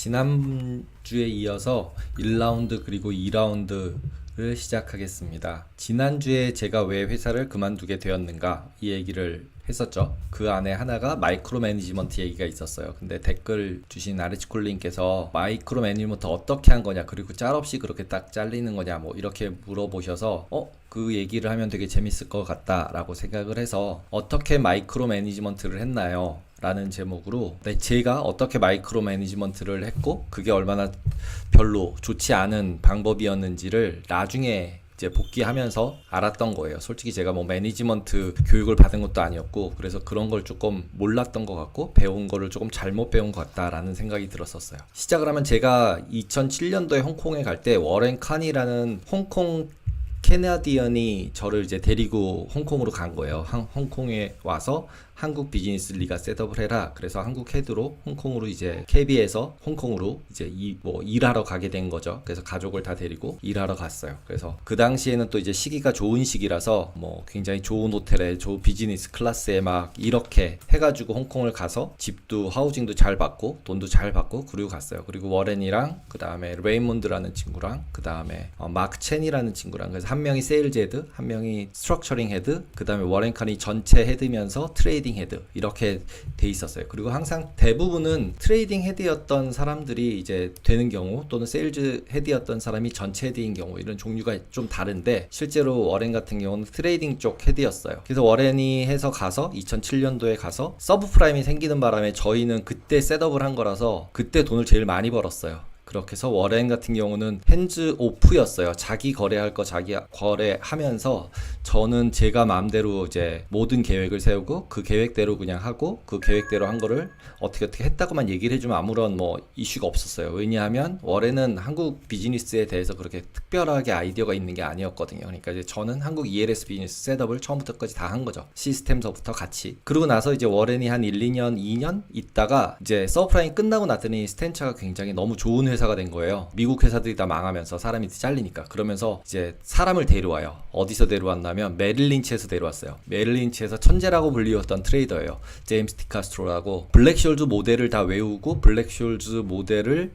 지난주에 이어서 1라운드 그리고 2라운드를 시작하겠습니다. 지난주에 제가 왜 회사를 그만두게 되었는가 이 얘기를 했었죠. 그 안에 하나가 마이크로 매니지먼트 얘기가 있었어요. 근데 댓글 주신 아르치콜님께서 마이크로 매니지먼트 어떻게 한 거냐, 그리고 짤없이 그렇게 딱 잘리는 거냐 뭐 이렇게 물어보셔서 그 얘기를 하면 되게 재밌을 것 같다 라고 생각을 해서 어떻게 마이크로 매니지먼트를 했나요? 라는 제목으로 제가 어떻게 마이크로 매니지먼트를 했고 그게 얼마나 별로 좋지 않은 방법이었는지를 나중에 이제 복귀하면서 알았던 거예요. 솔직히 제가 뭐 매니지먼트 교육을 받은 것도 아니었고 그래서 그런 걸 조금 몰랐던 것 같고 배운 거를 조금 잘못 배운 것 같다라는 생각이 들었었어요. 시작을 하면 제가 2007년도에 홍콩에 갈 때 워렌 칸이라는 홍콩 캐나디언이 저를 이제 데리고 홍콩으로 간 거예요. 홍콩에 와서 한국 비즈니스 리가 셋업을 해라. 그래서 한국 헤드로 홍콩으로 이제 KB에서 홍콩으로 이제 일하러 가게 된 거죠. 그래서 가족을 다 데리고 일하러 갔어요. 그래서 그 당시에는 또 이제 시기가 좋은 시기라서 뭐 굉장히 좋은 호텔에 좋은 비즈니스 클래스에 막 이렇게 해가지고 홍콩을 가서 집도 하우징도 잘 받고 돈도 잘 받고 그리고 갔어요. 그리고 워렌이랑 그 다음에 레이몬드라는 친구랑 그 다음에 마크 첸이라는 친구랑, 그래서 한 명이 세일즈 헤드, 한 명이 스트럭처링 헤드, 그 다음에 워렌 칸이 전체 헤드면서 트레이딩 헤드 이렇게 돼 있었어요. 그리고 항상 대부분은 트레이딩 헤드였던 사람들이 이제 되는 경우, 또는 세일즈 헤드였던 사람이 전체 헤드인 경우, 이런 종류가 좀 다른데 실제로 워렌 같은 경우는 트레이딩 쪽 헤드였어요. 그래서 워렌이 해서 가서 2007년도에 가서 서브프라임이 생기는 바람에 저희는 그때 셋업을 한 거라서 그때 돈을 제일 많이 벌었어요. 그렇게 해서 워렌 같은 경우는 핸즈 오프였어요. 자기 거래할 거 자기 거래하면서 저는 제가 마음대로 이제 모든 계획을 세우고 그 계획대로 그냥 하고 그 계획대로 한 거를 어떻게 했다고만 얘기를 해주면 아무런 뭐 이슈가 없었어요. 왜냐하면 워렌은 한국 비즈니스에 대해서 그렇게 특별하게 아이디어가 있는 게 아니었거든요. 그러니까 이제 저는 한국 ELS 비즈니스 셋업을 처음부터까지 다 한 거죠. 시스템서부터 같이. 그러고 나서 이제 워렌이 한 1, 2년, 2년 있다가 이제 서브프라임 끝나고 났더니 스탠차가 굉장히 너무 좋은 회사가 된 거예요. 미국 회사들이 다 망하면서 사람이 잘리니까. 그러면서 이제 사람을 데려와요. 어디서 데려왔냐면 메릴린치에서 데려왔어요. 메릴린치에서 천재라고 불리웠던 트레이더예요. 제임스 디카스트로라고. 블랙숄즈 모델을 다 외우고 블랙숄즈 모델을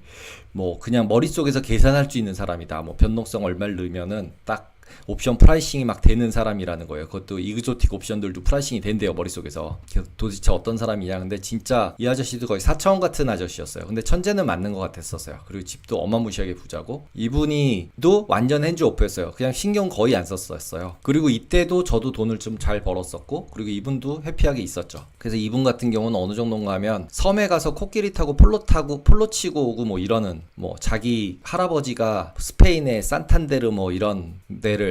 뭐 그냥 머릿속에서 계산할 수 있는 사람이다. 뭐 변동성 얼마를 넣으면은 딱 옵션 프라이싱이 막 되는 사람이라는 거예요. 그것도 이그조틱 옵션들도 프라이싱이 된대요, 머릿속에서. 도대체 어떤 사람이냐. 근데 진짜 이 아저씨도 거의 사차원 같은 아저씨였어요. 근데 천재는 맞는 것 같았었어요. 그리고 집도 어마무시하게 부자고, 이분이도 완전 핸즈 오프였어요. 그냥 신경 거의 안 썼었어요. 그리고 이때도 저도 돈을 좀 잘 벌었었고, 그리고 이분도 해피하게 있었죠. 그래서 이분 같은 경우는 어느 정도인가 하면 섬에 가서 코끼리 타고 폴로 치고 오고 뭐 이러는, 뭐 자기 할아버지가 스페인의 산탄데르 뭐 이런 데를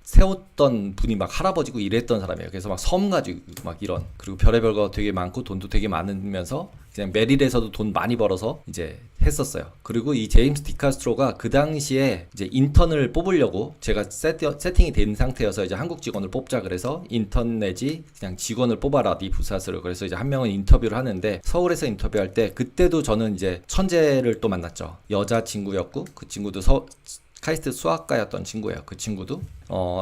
세웠던 분이 막 할아버지고 이랬던 사람이에요. 그래서 막 섬 가지고 막 이런, 그리고 별의별 거 되게 많고 돈도 되게 많으면서 그냥 메릴에서도 돈 많이 벌어서 이제 했었어요. 그리고 이 제임스 디카스트로가 그 당시에 이제 인턴을 뽑으려고, 제가 세팅이 된 상태여서 이제 한국 직원을 뽑자 그래서 인턴 내지 그냥 직원을 뽑아라 네 부사수를. 그래서 이제 한 명은 인터뷰를 하는데, 서울에서 인터뷰할 때 그때도 저는 이제 천재를 또 만났죠. 여자친구였고 그 친구도 카이스트 수학과였던 친구예요. 그 친구도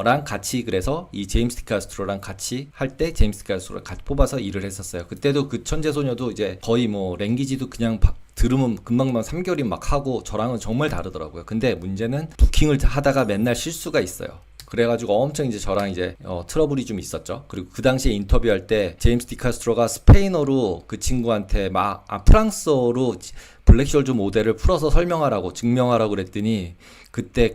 랑 같이, 그래서 이 제임스 디카스트로랑 같이 할 때 제임스 디카스트로를 같이 뽑아서 일을 했었어요. 그때도 그 천재 소녀도 이제 거의 뭐 랭귀지도 그냥 들으면 금방금방 3개월이 막 하고 저랑은 정말 다르더라고요. 근데 문제는 부킹을 하다가 맨날 실수가 있어요. 그래가지고 엄청 이제 저랑 이제 트러블이 좀 있었죠. 그리고 그 당시에 인터뷰할 때 제임스 디카스트로가 스페인어로 그 친구한테 프랑스어로 블랙숄즈 모델을 풀어서 설명하라고, 증명하라고 그랬더니, 그때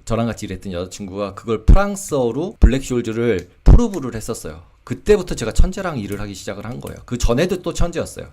저랑 같이 일했던 여자친구가 그걸 프랑스어로 블랙숄즈를 프루브를 했었어요. 그때부터 제가 천재랑 일을 하기 시작을 한 거예요. 그 전에도 또 천재였어요.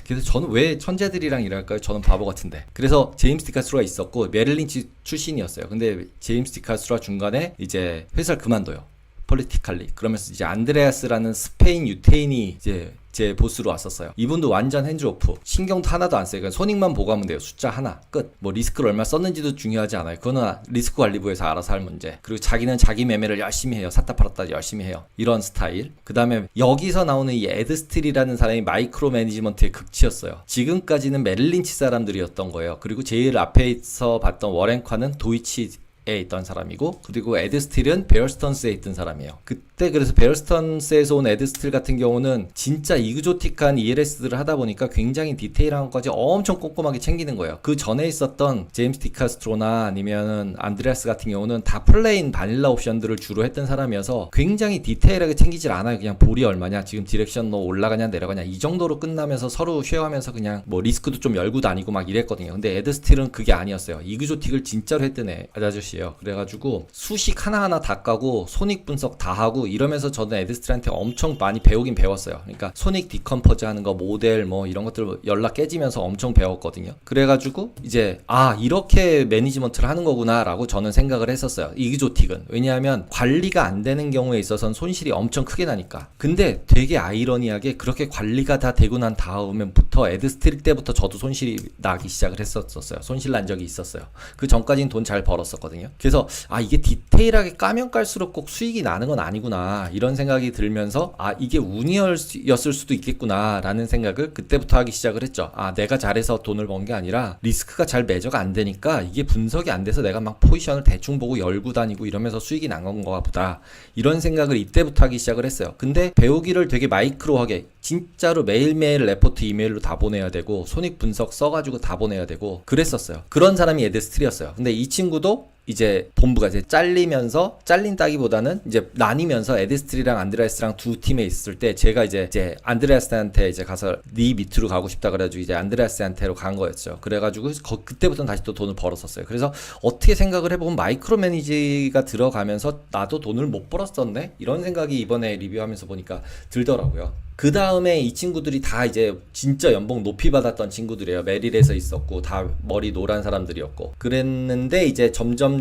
그래서 저는 왜 천재들이랑 일할까요? 저는 바보 같은데. 그래서 제임스 디카스트로가 있었고 메릴린치 출신이었어요. 근데 제임스 디카스트로가 중간에 이제 회사를 그만둬요. 폴리티칼리. 그러면서 이제 안드레아스라는 스페인 유태인이 이제 제 보스로 왔었어요. 이분도 완전 핸즈 오프. 신경도 하나도 안 써요. 그러니까 손익만 보고 하면 돼요. 숫자 하나. 끝. 뭐 리스크를 얼마 썼는지도 중요하지 않아요. 그거는 리스크 관리부에서 알아서 할 문제. 그리고 자기는 자기 매매를 열심히 해요. 샀다 팔았다 열심히 해요. 이런 스타일. 그 다음에 여기서 나오는 이 에드스틸이라는 사람이 마이크로 매니지먼트의 극치였어요. 지금까지는 메릴린치 사람들이었던 거예요. 그리고 제일 앞에서 봤던 워렌 칸은 도이치 있던 사람이고, 그리고 에드 스틸은 베어 스턴스에 있던 사람이에요. 그때 그래서 베어 스턴스에서 온 에드 스틸 같은 경우는 진짜 이그조틱한 ELS들을 하다 보니까 굉장히 디테일한 것까지 엄청 꼼꼼하게 챙기는 거예요. 그 전에 있었던 제임스 디카스트로나 아니면은 안드레아스 같은 경우는 다 플레인 바닐라 옵션들을 주로 했던 사람이어서 굉장히 디테일하게 챙기질 않아요. 그냥 볼이 얼마냐, 지금 디렉션 너 올라가냐 내려가냐 이 정도로 끝나면서 서로 쉐어하면서 그냥 뭐 리스크도 좀 열고 다니고 막 이랬거든요. 근데 에드 스틸은 그게 아니었어요. 이그조틱을 진짜로 했던 아저씨예요. 그래가지고 수식 하나하나 다 까고 손익 분석 다 하고 이러면서 저는 에드 스틸한테 엄청 많이 배우긴 배웠어요. 그러니까 손익 디컴퍼즈 하는 거, 모델 뭐 이런 것들 연락 깨지면서 엄청 배웠거든요. 그래가지고 이제 이렇게 매니지먼트를 하는 거구나 라고 저는 생각을 했었어요. 이그조틱은. 왜냐하면 관리가 안 되는 경우에 있어서는 손실이 엄청 크게 나니까. 근데 되게 아이러니하게 그렇게 관리가 다 되고 난 다음부터 에드 스틸 때부터 저도 손실이 나기 시작을 했었어요. 손실 난 적이 있었어요. 그 전까지는 돈 잘 벌었었거든요. 그래서 이게 디테일하게 까면 깔수록 꼭 수익이 나는 건 아니구나 이런 생각이 들면서 이게 운이었을 수도 있겠구나 라는 생각을 그때부터 하기 시작을 했죠. 내가 잘해서 돈을 번 게 아니라 리스크가 잘 매저가 안 되니까 이게 분석이 안 돼서 내가 막 포지션을 대충 보고 열고 다니고 이러면서 수익이 난 건가 보다 이런 생각을 이때부터 하기 시작을 했어요. 근데 배우기를 되게 마이크로하게 진짜로 매일매일 레포트 이메일로 다 보내야 되고 손익 분석 써가지고 다 보내야 되고 그랬었어요. 그런 사람이 에드 스틸이었어요. 근데 이 친구도 이제 본부가 이제 잘린다기보다는 이제 나뉘면서 에드 스틸이랑 안드레아스랑 두 팀에 있을 때 제가 이제 안드레아스한테 이제 가서 네 밑으로 가고 싶다 그래가지고 이제 안드레아스한테로 간 거였죠. 그래가지고 그때부터는 다시 또 돈을 벌었었어요. 그래서 어떻게 생각을 해보면 마이크로 매니지가 들어가면서 나도 돈을 못 벌었었네 이런 생각이 이번에 리뷰하면서 보니까 들더라고요. 그 다음에 이 친구들이 다 이제 진짜 연봉 높이 받았던 친구들이에요. 메릴에서 있었고 다 머리 노란 사람들이었고 그랬는데 이제 점점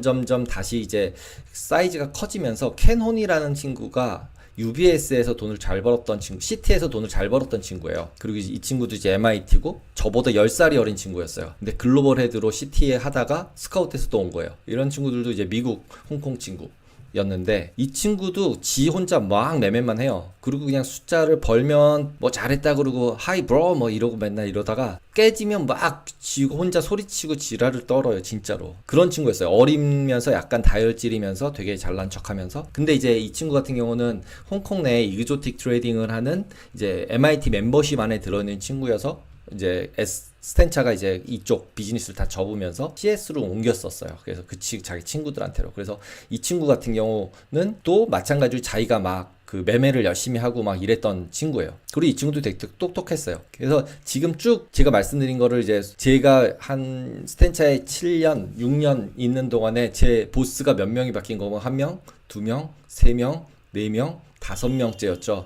다시 이제 사이즈가 커지면서 켄 혼이라는 친구가 UBS에서 돈을 잘 벌었던 친구, CT에서 돈을 잘 벌었던 친구예요. 그리고 이 친구도 이제 MIT고 저보다 10살이 어린 친구였어요. 근데 글로벌 헤드로 CT에 하다가 스카우트에서 또 온 거예요. 이런 친구들도 이제 미국, 홍콩 친구 였는데 이 친구도 지 혼자 막 매매만 해요. 그리고 그냥 숫자를 벌면 뭐 잘했다 그러고 하이 브로 뭐 이러고 맨날 이러다가 깨지면 막 지고 혼자 소리치고 지랄을 떨어요. 진짜로 그런 친구였어요. 어리면서 약간 다혈질이면서 되게 잘난 척하면서. 근데 이제 이 친구 같은 경우는 홍콩 내에 이그조틱 트레이딩을 하는 이제 MIT 멤버십 안에 들어있는 친구여서 이제 스탠차가 이제 이쪽 비즈니스를 다 접으면서 CS로 옮겼었어요. 그래서 자기 친구들한테로. 그래서 이 친구 같은 경우는 또 마찬가지로 자기가 막 그 매매를 열심히 하고 막 이랬던 친구예요. 그리고 이 친구도 되게 똑똑했어요. 그래서 지금 쭉 제가 말씀드린 거를 이제 제가 한 스탠차에 7년, 6년 있는 동안에 제 보스가 몇 명이 바뀐 거면 1명, 2명, 3명, 4명, 5명째였죠.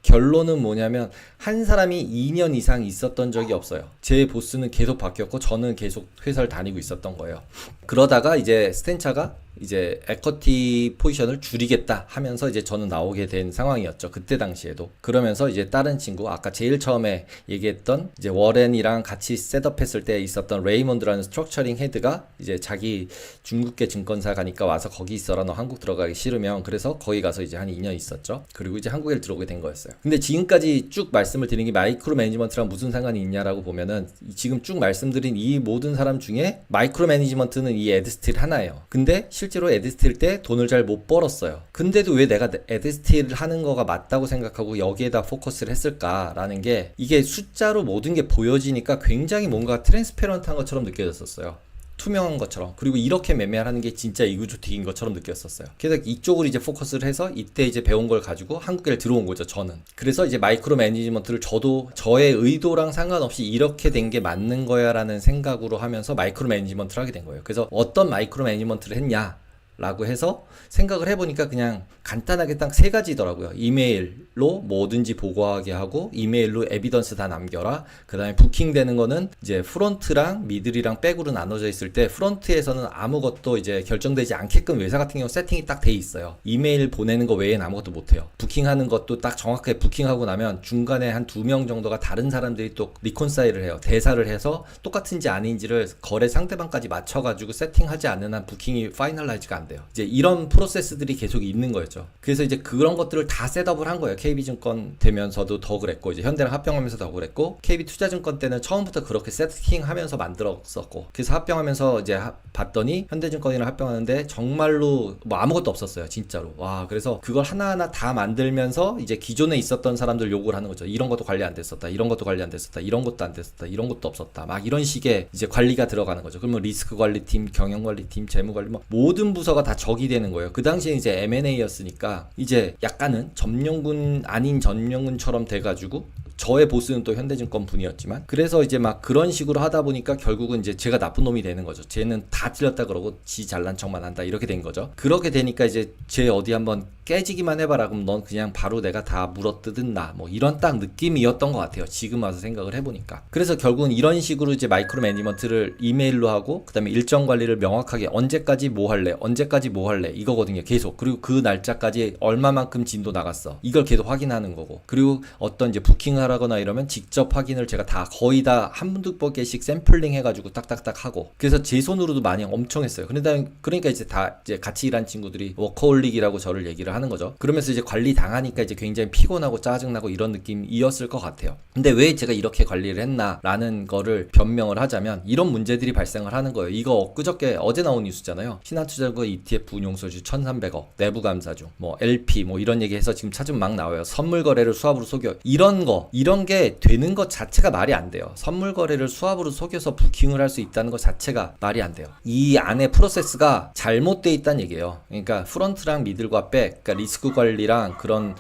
결론은 뭐냐면 한 사람이 2년 이상 있었던 적이 없어요. 제 보스는 계속 바뀌었고 저는 계속 회사를 다니고 있었던 거예요. 그러다가 이제 스탠차가 이제 에쿼티 포지션을 줄이겠다 하면서 이제 저는 나오게 된 상황이었죠. 그때 당시에도. 그러면서 이제 다른 친구, 아까 제일 처음에 얘기했던 이제 워렌이랑 같이 셋업했을 때 있었던 레이몬드라는 스트럭처링 헤드가 이제 자기 중국계 증권사 가니까 와서 거기 있어라, 너 한국 들어가기 싫으면. 그래서 거기 가서 이제 한 2년 있었죠. 그리고 이제 한국에 들어오게 된 거였어요. 근데 지금까지 쭉 말씀을 드린 게 마이크로 매니지먼트랑 무슨 상관이 있냐라고 보면은 지금 쭉 말씀드린 이 모든 사람 중에 마이크로 매니지먼트는 이 에드 스틸 하나예요. 근데 실제로 에드 스틸 때 돈을 잘 못 벌었어요. 근데도 왜 내가 에드 스틸 하는 거가 맞다고 생각하고 여기에다 포커스를 했을까라는 게, 이게 숫자로 모든 게 보여지니까 굉장히 뭔가 트랜스페런트한 것처럼 느껴졌었어요. 투명한 것처럼. 그리고 이렇게 매매하는 게 진짜 이그조틱인 것처럼 느꼈었어요. 그래서 이쪽으로 이제 포커스를 해서 이때 이제 배운 걸 가지고 한국에 들어온 거죠, 저는. 그래서 이제 마이크로 매니지먼트를 저도 저의 의도랑 상관없이 이렇게 된 게 맞는 거야 라는 생각으로 하면서 마이크로 매니지먼트를 하게 된 거예요. 그래서 어떤 마이크로 매니지먼트를 했냐 라고 해서 생각을 해보니까 그냥 간단하게 딱 3가지더라고요. 이메일로 뭐든지 보고하게 하고, 이메일로 에비던스 다 남겨라. 그 다음에 부킹되는 거는 이제 프론트랑 미들이랑 백으로 나눠져 있을 때 프론트에서는 아무것도 이제 결정되지 않게끔 회사 같은 경우 세팅이 딱 돼 있어요. 이메일 보내는 거 외에는 아무것도 못해요. 부킹하는 것도 딱 정확하게 부킹하고 나면 중간에 한 2명 정도가 다른 사람들이 또 리콘사일을 해요. 대사를 해서 똑같은지 아닌지를 거래 상대방까지 맞춰가지고 세팅하지 않는 한 부킹이 파이널라이즈가 안 안 돼요. 이제 이런 프로세스들이 계속 있는 거였죠. 그래서 이제 그런 것들을 다 셋업을 한 거예요. KB증권 되면서도 더 그랬고, 이제 현대랑 합병하면서 더 그랬고, KB투자증권 때는 처음부터 그렇게 세팅하면서 만들었었고, 그래서 합병하면서 이제 봤더니 현대증권이랑 합병하는데 정말로 뭐 아무것도 없었어요. 진짜로. 와, 그래서 그걸 하나하나 다 만들면서 이제 기존에 있었던 사람들 요구를 하는 거죠. 이런 것도 관리 안 됐었다. 이런 것도 관리 안 됐었다. 이런 것도 안 됐었다. 이런 것도 없었다. 막 이런 식의 이제 관리가 들어가는 거죠. 그러면 리스크 관리팀, 경영관리팀, 재무관리 뭐 모든 부서가 다 적이 되는 거예요. 그 당시에 이제 M&A였으니까 이제 약간은 점령군 아닌 점령군처럼 돼가지고 저의 보스는 또 현대증권 분이었지만, 그래서 이제 막 그런 식으로 하다 보니까 결국은 이제 제가 나쁜 놈이 되는 거죠. 쟤는 다 틀렸다 그러고 지 잘난 척만 한다 이렇게 된 거죠. 그렇게 되니까 이제 쟤 어디 한번 깨지기만 해봐라 그럼 넌 그냥 바로 내가 다 물어뜯은다 뭐 이런 딱 느낌이었던 것 같아요. 지금 와서 생각을 해보니까. 그래서 결국은 이런 식으로 이제 마이크로 매니지먼트를 이메일로 하고, 그 다음에 일정 관리를 명확하게 언제까지 뭐 할래 언제까지 뭐 할래 이거거든요. 계속. 그리고 그 날짜까지 얼마만큼 진도 나갔어 이걸 계속 확인하는 거고, 그리고 어떤 이제 부킹을 하거나 이러면 직접 확인을 제가 다 거의 다 한두 개씩 샘플링 해가지고 딱딱딱 하고, 그래서 제 손으로도 많이 엄청 했어요. 그러니까 이제 다 이제 같이 일한 친구들이 워커홀릭이라고 저를 얘기를 하는 거죠. 그러면서 이제 관리 당하니까 이제 굉장히 피곤하고 짜증나고 이런 느낌이었을 것 같아요. 근데 왜 제가 이렇게 관리를 했나라는 거를 변명을 하자면 이런 문제들이 발생을 하는 거예요. 이거 엊그저께 어제 나온 뉴스잖아요. 신한투자증권 ETF 운용소지 1,300억 내부 감사 중 뭐 LP 뭐 이런 얘기해서 지금 찾으면 막 나와요. 선물 거래를 수합으로 속여 이런 게 되는 것 자체가 말이 안 돼요. 선물 거래를 수합으로 속여서 부킹을 할 수 있다는 것 자체가 말이 안 돼요. 이 안에 프로세스가 잘못돼 있다는 얘기예요. 그러니까 프런트랑 미들과 백, 그러니까 리스크 관리랑 그런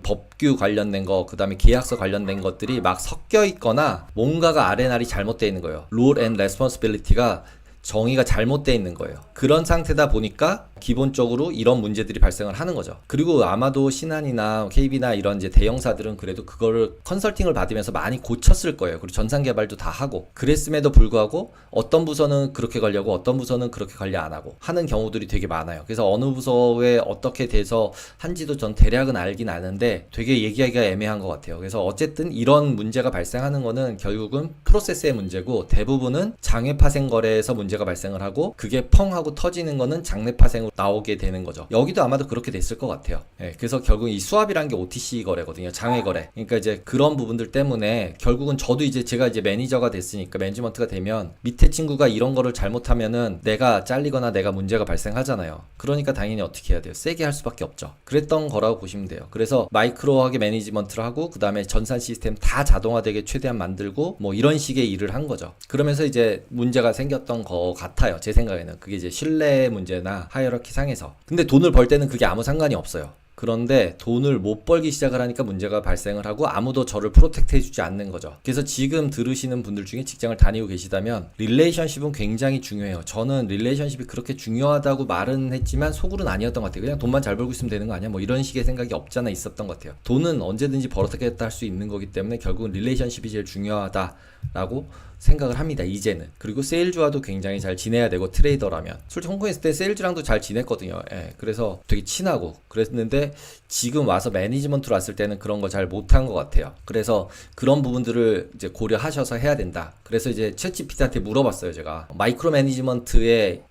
법규 관련된 거, 그 다음에 계약서 관련된 것들이 막 섞여 있거나 뭔가가 아레날이 잘못돼 있는 거예요. 롤 앤 레스폰시빌리티가 정의가 잘못되어 있는 거예요. 그런 상태다 보니까 기본적으로 이런 문제들이 발생을 하는 거죠. 그리고 아마도 신한이나 KB나 이런 이제 대형사들은 그래도 그거를 컨설팅을 받으면서 많이 고쳤을 거예요. 그리고 전산 개발도 다 하고, 그랬음에도 불구하고 어떤 부서는 그렇게 관리하고 어떤 부서는 그렇게 관리 안 하고 하는 경우들이 되게 많아요. 그래서 어느 부서에 어떻게 돼서 한지도 전 대략은 알긴 아는데 되게 얘기하기가 애매한 것 같아요. 그래서 어쨌든 이런 문제가 발생하는 거는 결국은 프로세스의 문제고, 대부분은 장외 파생 거래에서 문제가 발생을 하고, 그게 펑 하고 터지는 거는 장내 파생으로 나오게 되는 거죠. 여기도 아마도 그렇게 됐을 것 같아요. 그래서 결국 이 수합이라는 게 OTC 거래거든요. 장외 거래. 그러니까 이제 그런 부분들 때문에 결국은 저도 이제 제가 이제 매니저가 됐으니까, 매니지먼트가 되면 밑에 친구가 이런 거를 잘못하면은 내가 잘리거나 내가 문제가 발생하잖아요. 그러니까 당연히 어떻게 해야 돼요? 세게 할 수밖에 없죠. 그랬던 거라고 보시면 돼요. 그래서 마이크로하게 매니지먼트를 하고, 그 다음에 전산 시스템 다 자동화되게 최대한 만들고 뭐 이런 식의 일을 한 거죠. 그러면서 이제 문제가 생겼던 거 같아요. 제 생각에는 그게 이제 신뢰 문제나 하이어러키 상에서. 근데 돈을 벌 때는 그게 아무 상관이 없어요. 그런데 돈을 못 벌기 시작을 하니까 문제가 발생을 하고 아무도 저를 프로텍트 해주지 않는 거죠. 그래서 지금 들으시는 분들 중에 직장을 다니고 계시다면 릴레이션십은 굉장히 중요해요. 저는 릴레이션십이 그렇게 중요하다고 말은 했지만 속으로는 아니었던 것 같아요. 그냥 돈만 잘 벌고 있으면 되는 거 아니야? 뭐 이런 식의 생각이 없잖아 있었던 것 같아요. 돈은 언제든지 벌어들겠다 할 수 있는 거기 때문에 결국은 릴레이션십이 제일 중요하다라고 생각을 합니다. 이제는. 그리고 세일즈와도 굉장히 잘 지내야 되고, 트레이더라면. 솔직히 홍콩에 있을 때 세일즈랑도 잘 지냈거든요. 그래서 되게 친하고 그랬는데, 지금 와서 매니지먼트로 왔을 때는 그런 거 잘 못한 것 같아요. 그래서 그런 부분들을 이제 고려하셔서 해야 된다. 그래서 이제 챗GPT한테 물어봤어요. 제가 마이크로 매니지먼트에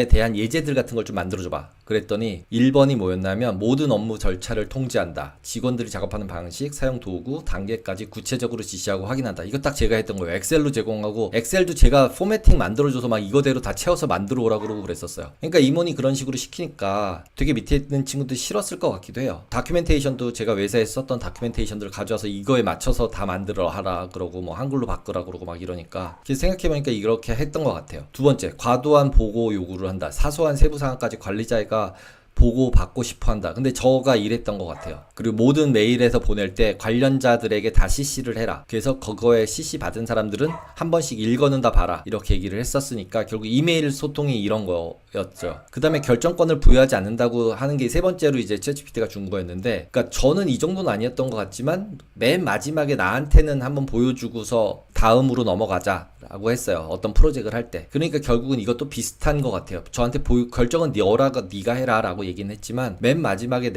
대한 예제들 같은 걸 좀 만들어줘봐. 그랬더니 1번이 뭐였냐면, 모든 업무 절차를 통제한다. 직원들이 작업하는 방식, 사용 도구, 단계까지 구체적으로 지시하고 확인한다. 이거 딱 제가 했던 거예요. 엑셀로 제공하고, 엑셀도 제가 포매팅 만들어줘서 막 이거대로 다 채워서 만들어 오라 그러고 그랬었어요. 그러니까 임원이 그런 식으로 시키니까 되게 밑에 있는 친구들이 싫었을 것 같기도 해요. 다큐멘테이션도 제가 회사에서 썼던 다큐멘테이션들을 가져와서 이거에 맞춰서 다 만들어 하라 그러고, 뭐 한글로 바꾸라 그러고 막 이러니까, 그래서 생각해보니까 이렇게 했던 것 같아요. 두 번째, 과도한 보고 요구를 한다. 사소한 세부 사항까지 관리자가 보고 받고 싶어 한다. 근데 저가 이랬던 것 같아요. 그리고 모든 메일에서 보낼 때 관련자들에게 다 CC를 해라. 그래서 그거에 CC 받은 사람들은 한 번씩 읽어는 다 봐라. 이렇게 얘기를 했었으니까 결국 이메일 소통이 이런 거였죠. 그 다음에 결정권을 부여하지 않는다고 하는 게 세 번째로 이제 챗GPT가 준 거였는데, 그러니까 저는 이 정도는 아니었던 것 같지만 맨 마지막에 나한테는 한번 보여주고서 다음으로 넘어가자 라고 했어요. 어떤 프로젝트를 할 때. 그러니까 결국은 이것도 비슷한 것 같아요. 저한테 결정은 네가 해라 라고 얘기는 했지만 맨 마지막에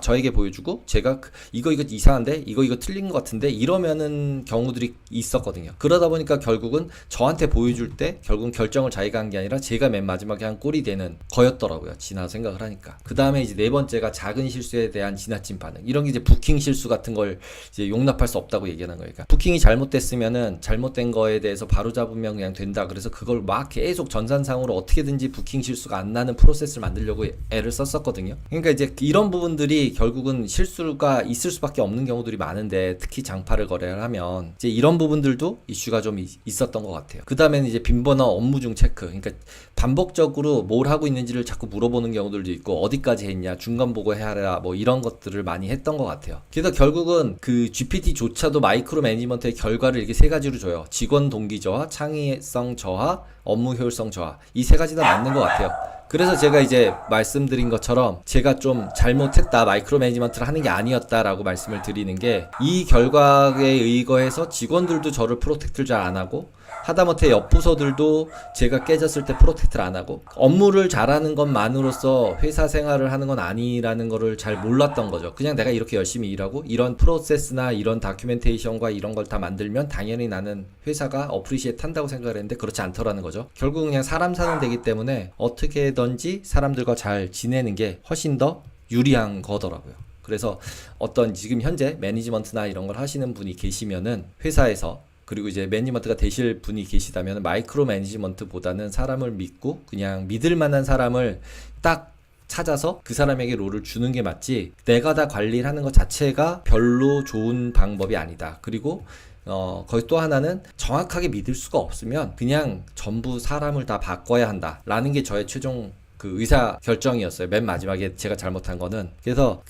저에게 보여주고 제가 이거 이상한데? 이거 틀린 것 같은데? 이러면은 경우들이 있었거든요. 그러다 보니까 결국은 저한테 보여줄 때 결국은 결정을 자기가 한 게 아니라 제가 맨 마지막에 한 꼴이 되는 거였더라고요. 지나 생각을 하니까. 그 다음에 이제 네 번째가 작은 실수에 대한 지나친 반응. 이런 게 이제 부킹 실수 같은 걸 이제 용납할 수 없다고 얘기하는 거예요. 그러니까 부킹이 잘못됐으면은 잘못된 거에 대해서 바로 잡으면 그냥 된다. 그래서 그걸 막 계속 전산상으로 어떻게든지 부킹 실수가 안 나는 프로세스를 만들려고 애를 썼었거든요. 그러니까 이제 이런 부분들이 결국은 실수가 있을 수밖에 없는 경우들이 많은데 특히 장파를 거래를 하면 이제 이런 부분들도 이슈가 좀 있었던 것 같아요. 그 다음에는 이제 빈번한 업무 중 체크. 그러니까 반복적으로 뭘 하고 있는지를 자꾸 물어보는 경우들도 있고 어디까지 했냐, 중간 보고해라, 뭐 이런 것들을 많이 했던 것 같아요. 그래서 결국은 그 GPT조차도 마이크로 매니지먼트의 결과를 이렇게 세 가지로 줘요. 직원 동기 저하, 창의성 저하, 업무 효율성 저하. 이 세 가지 다 맞는 것 같아요. 그래서 제가 이제 말씀드린 것처럼 제가 좀 잘못했다, 마이크로 매니지먼트를 하는 게 아니었다라고 말씀을 드리는 게 이 결과에 의거해서 직원들도 저를 프로텍트를 잘 안 하고 하다못해 옆 부서들도 제가 깨졌을 때 프로텍트를 안 하고 업무를 잘하는 것만으로서 회사 생활을 하는 건 아니라는 거를 잘 몰랐던 거죠. 그냥 내가 이렇게 열심히 일하고 이런 프로세스나 이런 다큐멘테이션과 이런 걸 다 만들면 당연히 나는 회사가 어프리시에이트 한다고 생각을 했는데 그렇지 않더라는 거죠. 결국 그냥 사람 사는 데기 때문에 어떻게든지 사람들과 잘 지내는 게 훨씬 더 유리한 거더라고요. 그래서 어떤 지금 현재 매니지먼트나 이런 걸 하시는 분이 계시면은 회사에서 그리고 이제 매니지먼트가 되실 분이 계시다면 마이크로 매니지먼트보다는 사람을 믿고 그냥 믿을 만한 사람을 딱 찾아서 그 사람에게 롤을 주는 게 맞지 내가 다 관리를 하는 것 자체가 별로 좋은 방법이 아니다. 그리고 거기 또 하나는 정확하게 믿을 수가 없으면 그냥 전부 사람을 다 바꿔야 한다 라는 게 저의 최종 그 의사 결정이었어요. 맨 마지막에 제가 잘못한 거는. 그래서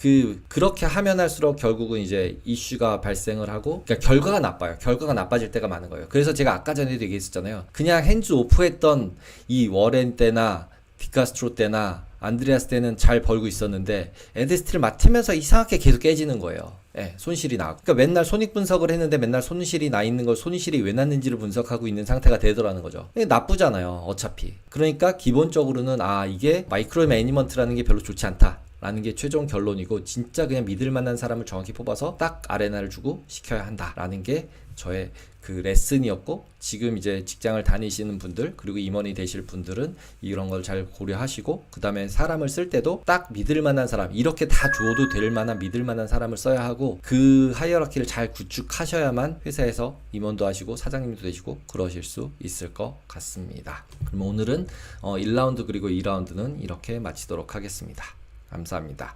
그렇게 하면 할수록 결국은 이제 이슈가 발생을 하고 그러니까 결과가 나빠요. 결과가 나빠질 때가 많은 거예요. 그래서 제가 아까 전에도 얘기했었잖아요. 그냥 핸즈 오프했던 이 워렌 때나 디카스트로 때나 안드레아스 때는 잘 벌고 있었는데 엔데스티를 맡으면서 이상하게 계속 깨지는 거예요. 예, 손실이 나고. 그러니까 맨날 손익 분석을 했는데 맨날 손실이 나 있는 걸 손실이 왜 났는지를 분석하고 있는 상태가 되더라는 거죠. 나쁘잖아요. 어차피. 그러니까 기본적으로는 이게 마이크로 매니지먼트라는 게 별로 좋지 않다. 라는 게 최종 결론이고 진짜 그냥 믿을 만한 사람을 정확히 뽑아서 딱 아레나를 주고 시켜야 한다. 라는 게 저의 그 레슨이었고 지금 이제 직장을 다니시는 분들 그리고 임원이 되실 분들은 이런 걸 잘 고려하시고 그 다음에 사람을 쓸 때도 딱 믿을 만한 사람 이렇게 다 줘도 될 만한 믿을 만한 사람을 써야 하고 그 하이어라키를 잘 구축하셔야만 회사에서 임원도 하시고 사장님도 되시고 그러실 수 있을 것 같습니다. 그럼 오늘은 1라운드 그리고 2라운드는 이렇게 마치도록 하겠습니다. 감사합니다.